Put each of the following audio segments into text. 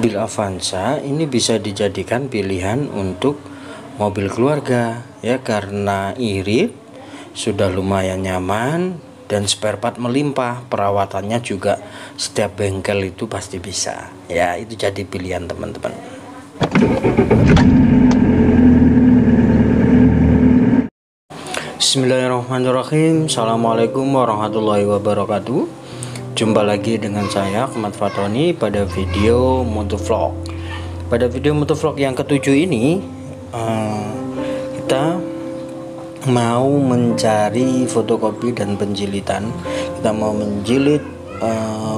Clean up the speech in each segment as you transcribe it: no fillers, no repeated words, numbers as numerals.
mobil Avanza ini bisa dijadikan pilihan untuk mobil keluarga ya, karena irit, sudah lumayan nyaman, dan spare part melimpah. Perawatannya juga setiap bengkel itu pasti bisa ya. Itu jadi pilihan teman-teman. Bismillahirrahmanirrahim. Assalamualaikum warahmatullahi wabarakatuh. Jumpa lagi dengan saya Ahmad Fatoni pada video motovlog. Pada video motovlog yang ketujuh ini kita mau mencari fotokopi dan penjilitan. Kita mau menjilid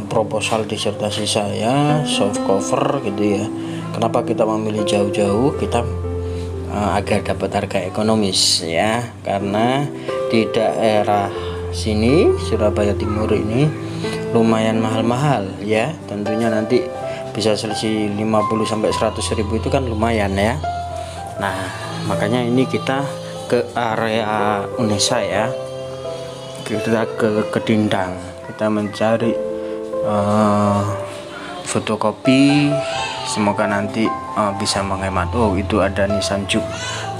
proposal disertasi saya, soft cover gitu ya. Kenapa kita memilih jauh-jauh? Kita agar dapat harga ekonomis ya, karena di daerah sini Surabaya Timur ini lumayan mahal-mahal ya. Tentunya nanti bisa selisih 50-100 ribu, itu kan lumayan ya. Nah makanya ini kita ke area Unesa ya, kita ke Kedindang, kita mencari fotokopi. Semoga nanti bisa menghemat. Oh, itu ada Nissan Juke,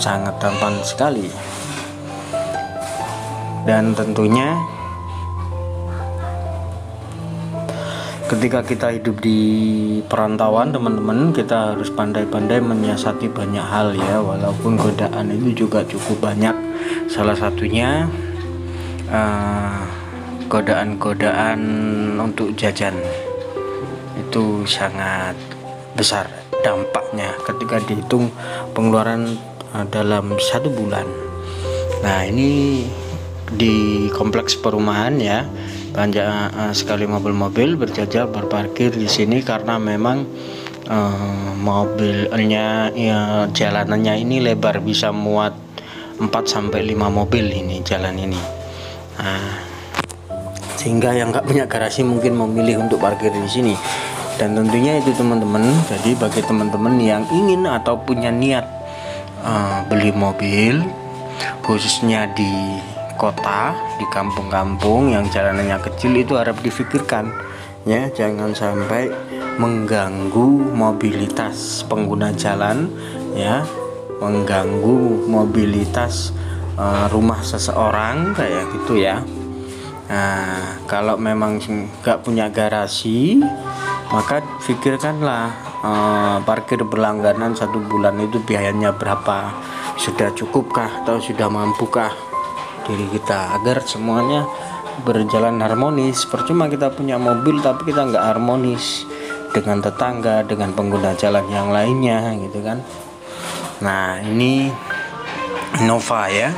sangat tampan sekali. Dan tentunya ketika kita hidup di perantauan teman-teman, kita harus pandai-pandai menyiasati banyak hal ya, walaupun godaan itu juga cukup banyak. Salah satunya godaan-godaan untuk jajan itu sangat besar dampaknya ketika dihitung pengeluaran dalam 1 bulan. Nah ini di kompleks perumahan ya, banyak sekali mobil-mobil berjajar berparkir di sini, karena memang mobilnya ya, jalanannya ini lebar, bisa muat 4-5 mobil ini jalan ini. Nah, sehingga yang nggak punya garasi mungkin memilih untuk parkir di sini. Dan tentunya itu teman-teman, jadi bagi teman-teman yang ingin atau punya niat beli mobil, khususnya di kota, di kampung-kampung yang jalanannya kecil, itu harap difikirkan ya, jangan sampai mengganggu mobilitas pengguna jalan ya, mengganggu mobilitas rumah seseorang kayak gitu ya. Nah kalau memang nggak punya garasi, maka pikirkanlah parkir berlangganan 1 bulan itu biayanya berapa, sudah cukupkah atau sudah mampukah diri kita, agar semuanya berjalan harmonis. Percuma kita punya mobil tapi kita nggak harmonis dengan tetangga, dengan pengguna jalan yang lainnya gitu kan. Nah ini Innova ya,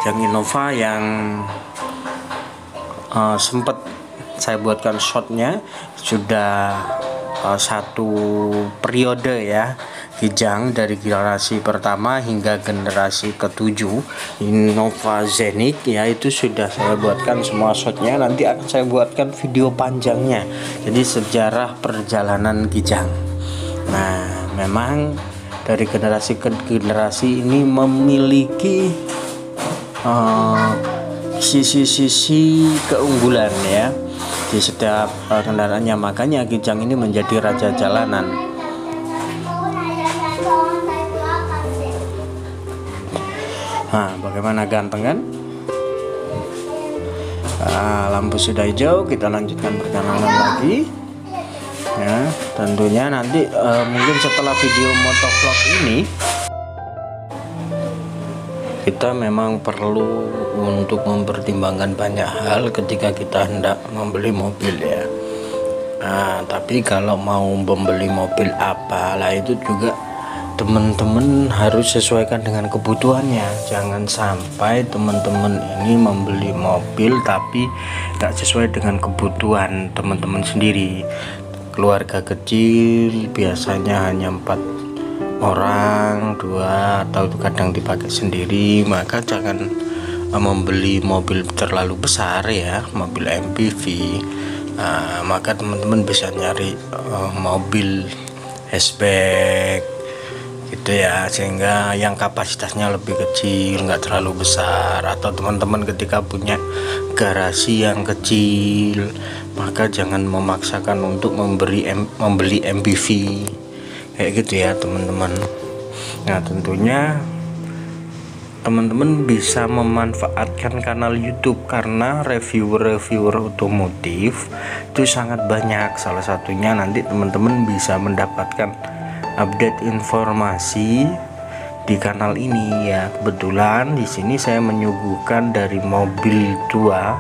yang Innova yang sempat saya buatkan shotnya, sudah 1 periode ya, Kijang dari generasi pertama hingga generasi ke-7 Innova Zenith ya, itu sudah saya buatkan semua shotnya. Nanti akan saya buatkan video panjangnya, jadi sejarah perjalanan Kijang. Nah memang dari generasi ke generasi ini memiliki sisi-sisi keunggulan ya di setiap kendaraannya, makanya Kijang ini menjadi raja jalanan. Nah bagaimana, ganteng kan? Lampu sudah hijau, kita lanjutkan perjalanan lagi ya. Tentunya nanti mungkin setelah video motovlog ini kita memang perlu untuk mempertimbangkan banyak hal ketika kita hendak membeli mobil ya. Nah tapi kalau mau membeli mobil apalah, itu juga teman-teman harus sesuaikan dengan kebutuhannya. Jangan sampai teman-teman ini membeli mobil tapi tak sesuai dengan kebutuhan teman-teman sendiri. Keluarga kecil biasanya hanya 4 orang, 2 atau kadang dipakai sendiri, maka jangan membeli mobil terlalu besar ya, mobil MPV. Maka teman-teman bisa nyari mobil hatchback gitu ya, sehingga yang kapasitasnya lebih kecil, nggak terlalu besar. Atau teman-teman ketika punya garasi yang kecil, maka jangan memaksakan untuk membeli MPV kayak gitu ya teman-teman. Nah tentunya teman-teman bisa memanfaatkan kanal YouTube karena reviewer otomotif itu sangat banyak. Salah satunya nanti teman-teman bisa mendapatkan update informasi di kanal ini ya. Kebetulan di sini saya menyuguhkan dari mobil tua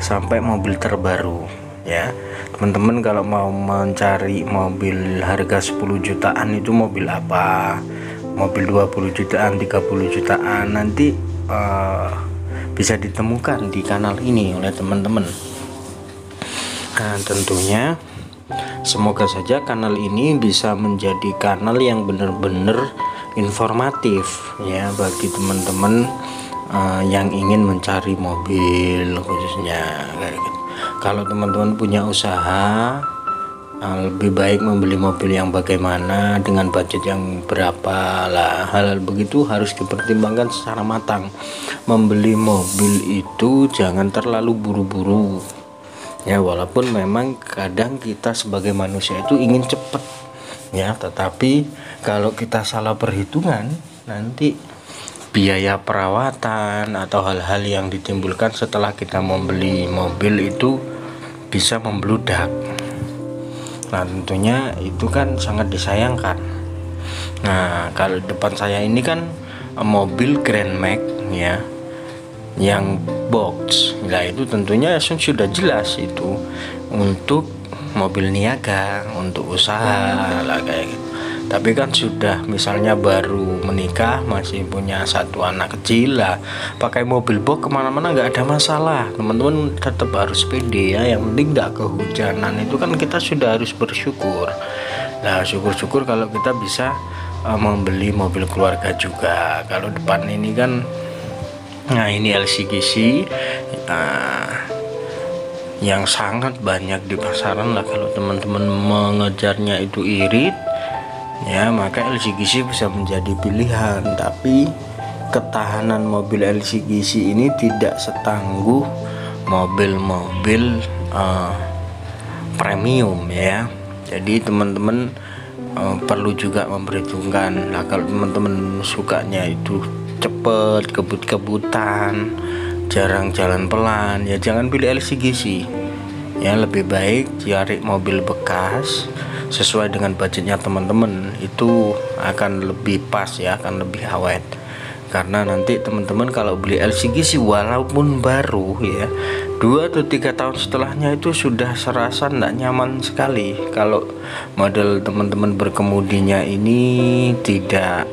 sampai mobil terbaru ya. Teman-teman kalau mau mencari mobil harga 10 jutaan itu mobil apa, mobil 20 jutaan, 30 jutaan, nanti bisa ditemukan di kanal ini oleh teman-teman. Nah tentunya semoga saja kanal ini bisa menjadi kanal yang benar-benar informatif ya bagi teman-teman yang ingin mencari mobil khususnya kayak gitu. Kalau teman-teman punya usaha, lebih baik membeli mobil yang bagaimana, dengan budget yang berapa lah. Hal-hal begitu harus dipertimbangkan secara matang. Membeli mobil itu jangan terlalu buru-buru ya, walaupun memang kadang kita sebagai manusia itu ingin cepat ya, tetapi kalau kita salah perhitungan, nanti biaya perawatan atau hal-hal yang ditimbulkan setelah kita membeli mobil itu bisa membludak. Nah tentunya itu kan sangat disayangkan. Nah kalau depan saya ini kan mobil Grand Max ya, yang box. Nah itu tentunya sudah jelas itu untuk mobil niaga, untuk usaha lah kayak gitu. Tapi kan sudah misalnya baru menikah, masih punya satu anak kecil lah, pakai mobil box kemana-mana nggak ada masalah. Teman-teman tetap harus pede ya, yang penting nggak kehujanan. Itu kan kita sudah harus bersyukur. Nah syukur-syukur kalau kita bisa membeli mobil keluarga juga. Kalau depan ini kan, nah ini LCGC yang sangat banyak di pasaran lah. Kalau teman-teman mengejarnya itu irit ya, maka LCGC bisa menjadi pilihan. Tapi ketahanan mobil LCGC ini tidak setangguh mobil-mobil premium ya. Jadi teman-teman perlu juga memperhitungkan. Nah kalau teman-teman sukanya itu cepet, kebut-kebutan, jarang jalan pelan ya, jangan pilih LCGC ya. Lebih baik cari mobil bekas sesuai dengan budgetnya teman-teman, itu akan lebih pas ya, akan lebih awet. Karena nanti teman-teman kalau beli LCGC walaupun baru ya, 2 atau 3 tahun setelahnya itu sudah serasa tidak nyaman sekali kalau model teman-teman berkemudinya ini tidak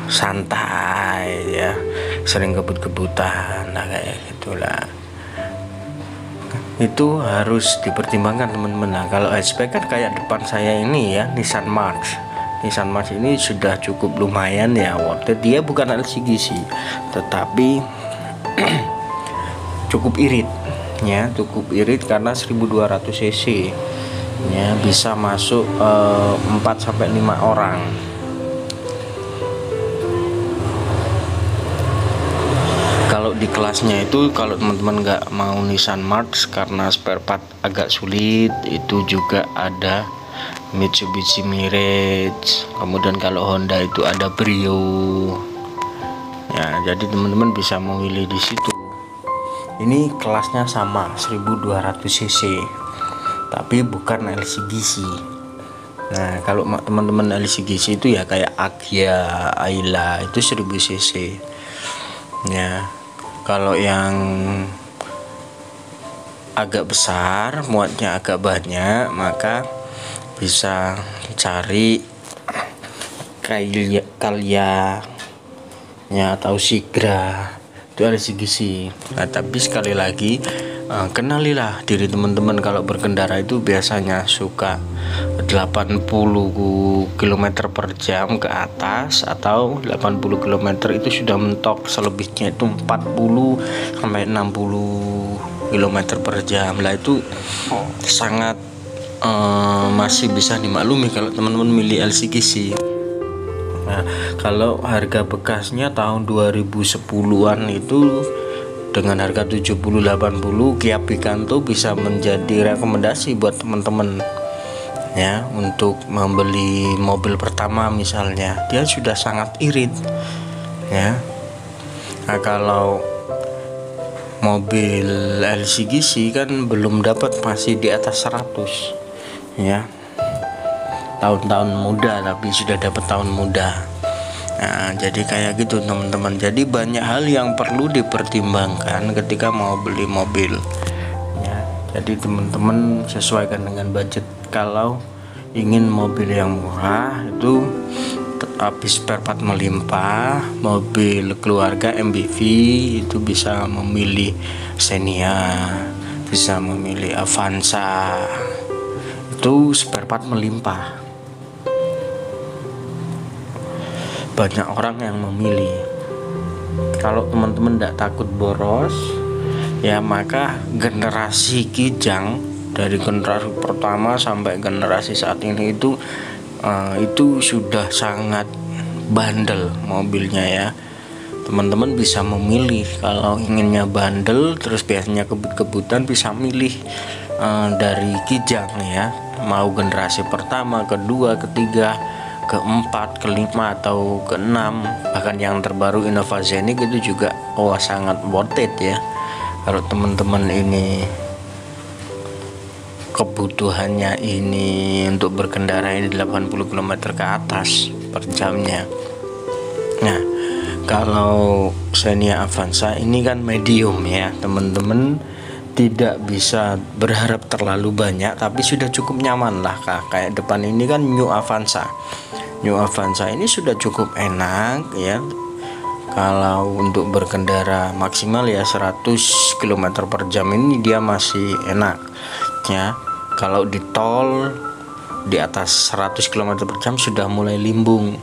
santai ya, sering kebut-kebutan. Nah kayak gitulah, itu harus dipertimbangkan teman-teman. Nah kalau hatchback kan kayak depan saya ini ya, Nissan March ini sudah cukup lumayan ya worth it. Dia bukan LCGC tetapi cukup irit ya, cukup irit karena 1200 cc ya, bisa masuk 4-5 orang. Kalau di kelasnya itu, kalau teman-teman nggak mau Nissan March karena spare part agak sulit, itu juga ada Mitsubishi Mirage. Kemudian kalau Honda itu ada Brio ya, jadi teman-teman bisa memilih di situ. Ini kelasnya sama 1200 cc tapi bukan LCGC. Nah kalau teman-teman LCGC itu ya kayak Agya, Ayla itu 1000 cc ya. Kalau yang agak besar, muatnya agak banyak, maka bisa cari Calya ya atau Sigra, itu LCGC. Nah tapi sekali lagi kenalilah diri teman-teman. Kalau berkendara itu biasanya suka 80 km per jam ke atas atau 80 km itu sudah mentok, selebihnya itu 40 sampai 60 km per jam lah. Itu sangat masih bisa dimaklumi kalau teman-teman milih LCGC. Nah, kalau harga bekasnya tahun 2010-an itu dengan harga 70-80, Kia Picanto bisa menjadi rekomendasi buat teman-teman ya, untuk membeli mobil pertama misalnya. Dia sudah sangat irit ya. Nah, kalau mobil LCGC kan belum dapat, masih di atas 100 ya, tahun-tahun muda, tapi sudah dapat tahun muda. Nah, jadi kayak gitu teman-teman. Jadi banyak hal yang perlu dipertimbangkan ketika mau beli mobil ya. Jadi teman-teman sesuaikan dengan budget. Kalau ingin mobil yang murah itu habis spare part melimpah, mobil keluarga MPV, itu bisa memilih Xenia, bisa memilih Avanza, itu spare part melimpah. Banyak orang yang memilih. Kalau teman-teman tidak takut boros ya, maka generasi Kijang dari generasi pertama sampai generasi saat ini itu sudah sangat bandel mobilnya ya. Teman-teman bisa memilih. Kalau inginnya bandel, terus biasanya kebut-kebutan, bisa milih dari Kijang ya, mau generasi pertama, kedua, ketiga, keempat, kelima, atau keenam. Bahkan yang terbaru Innova Zenith itu juga sangat worth it ya. Kalau teman-teman ini kebutuhannya ini untuk berkendara ini 80 km ke atas per jamnya. Nah, kalau Xenia Avanza ini kan medium ya, teman-teman tidak bisa berharap terlalu banyak, tapi sudah cukup nyaman lah. Kayak depan ini kan New Avanza ini sudah cukup enak ya. Kalau untuk berkendara maksimal ya 100 km per jam ini dia masih enak ya. Kalau di tol di atas 100 km per jam sudah mulai limbung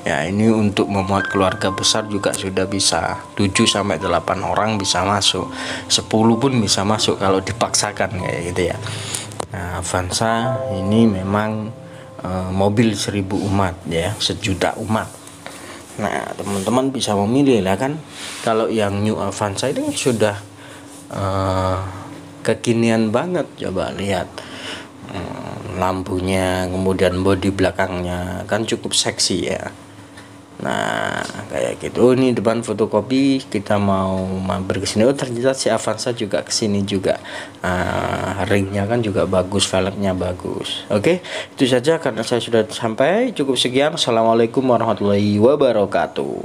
ya. Ini untuk memuat keluarga besar juga sudah bisa, 7-8 orang bisa masuk, 10 pun bisa masuk kalau dipaksakan kayak gitu ya. Nah, Avanza ini memang mobil 1000 umat ya, 1.000.000 umat. Nah, teman-teman bisa memilih lah kan. Kalau yang New Avanza ini sudah kekinian banget, coba lihat lampunya, kemudian bodi belakangnya kan cukup seksi ya. Nah, kayak gitu. Ini depan fotokopi, kita mau mampir ke sini. Oh, ternyata si Avanza juga ke sini juga. Ringnya kan juga bagus, velgnya bagus. Oke, itu saja karena saya sudah sampai. Cukup sekian. Assalamualaikum warahmatullahi wabarakatuh.